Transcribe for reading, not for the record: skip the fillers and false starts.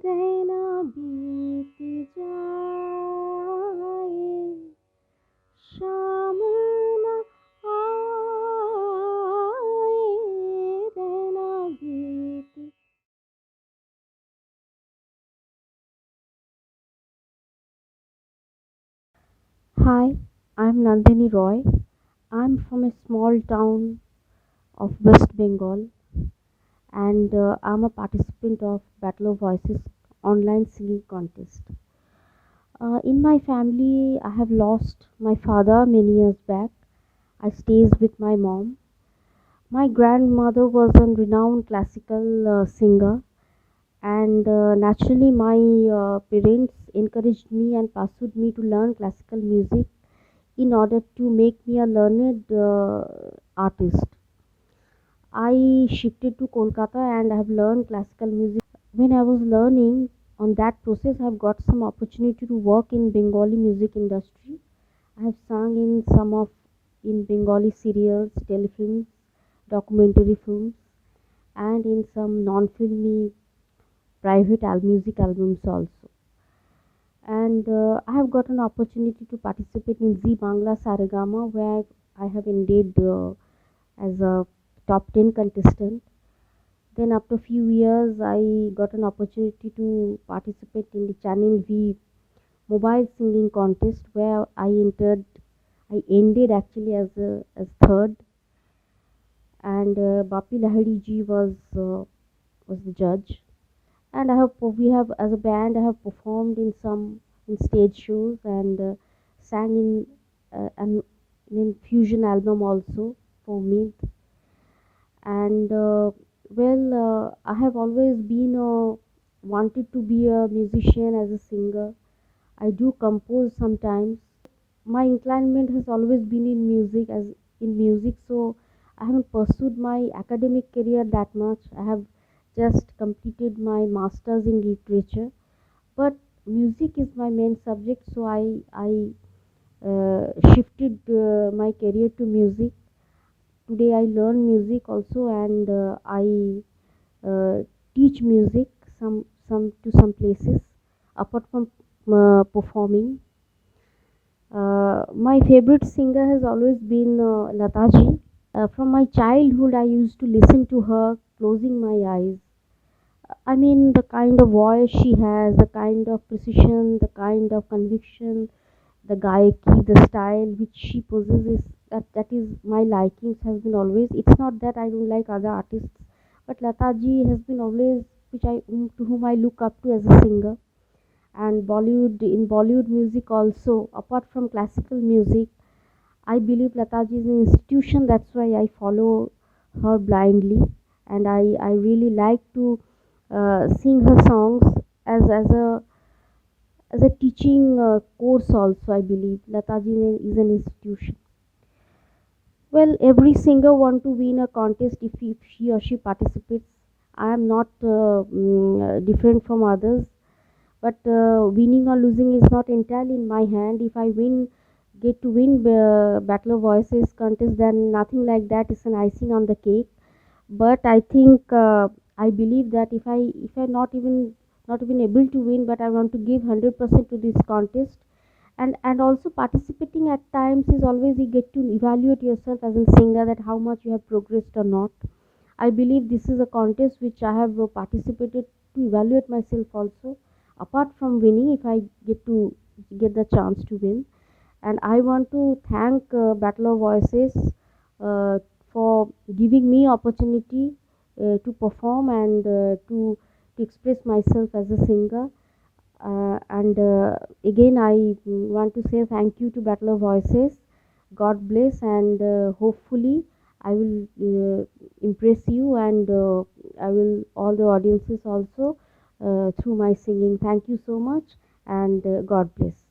रहना बीत जाए, शाम न आए, रहना बीत। Hi, I'm Nandini Roy. I'm from a small town of West Bengal, and I'm a participant of Battle of Voices online singing contest. In my family, I have lost my father many years back. I stays with my mom. My grandmother was a renowned classical singer, and naturally, my parents encouraged me and pursued me to learn classical music in order to make me a learned artist. I shifted to Kolkata and I have learned classical music. When I was learning on that process, I have got some opportunity to work in Bengali music industry. I have sung in some of in Bengali serials, telefilms, documentary films, and in some non-filmy private music albums also. And I have got an opportunity to participate in Z Bangla Saregama, where I have ended as a top 10 contestant. Then after a few years, I got an opportunity to participate in the Channel V mobile singing contest, where I ended actually as third, and Bapi Lahiri ji was the judge. And we have as a band I have performed in some in stage shows and sang in fusion album also for me. And I have always been wanted to be a musician as a singer. I do compose sometimes. My inclination has always been in music, so I haven't pursued my academic career that much. I have just completed my masters in literature, but music is my main subject, so I shifted my career to music. Today I learn music also, and I uh, teach music some to some places apart from performing. My favorite singer has always been Lataji. From my childhood, I used to listen to her closing my eyes. I mean, the kind of voice she has, the kind of precision, the kind of conviction, the gaiki, the style which she possesses, that is my likings has been always. It's not that I don't like other artists, but Lataji has been always to whom I look up to as a singer. And Bollywood music also, apart from classical music, I believe Lataji is an institution. That's why I follow her blindly, and I really like to sing her songs as a teaching course. Also, I believe Lataji is an institution. Well, every singer want to win a contest if she or she participates. I am not different from others, but winning or losing is not entirely in my hand. If I get to win Battle of Voices contest, then nothing like that is an icing on the cake. But I think I believe that if I not even able to win, but I want to give 100% to this contest, and also participating at times is always you get to evaluate yourself as a singer, that how much you have progressed or not. I believe this is a contest which I have participated to evaluate myself also. Apart from winning, if I get the chance to win, and I want to thank Battle of Voices uh, for giving me opportunity to perform and to express myself as a singer. And again, I want to say thank you to Battle of Voices. God bless, and hopefully, I will impress you, and I will all the audiences also through my singing. Thank you so much, and God bless.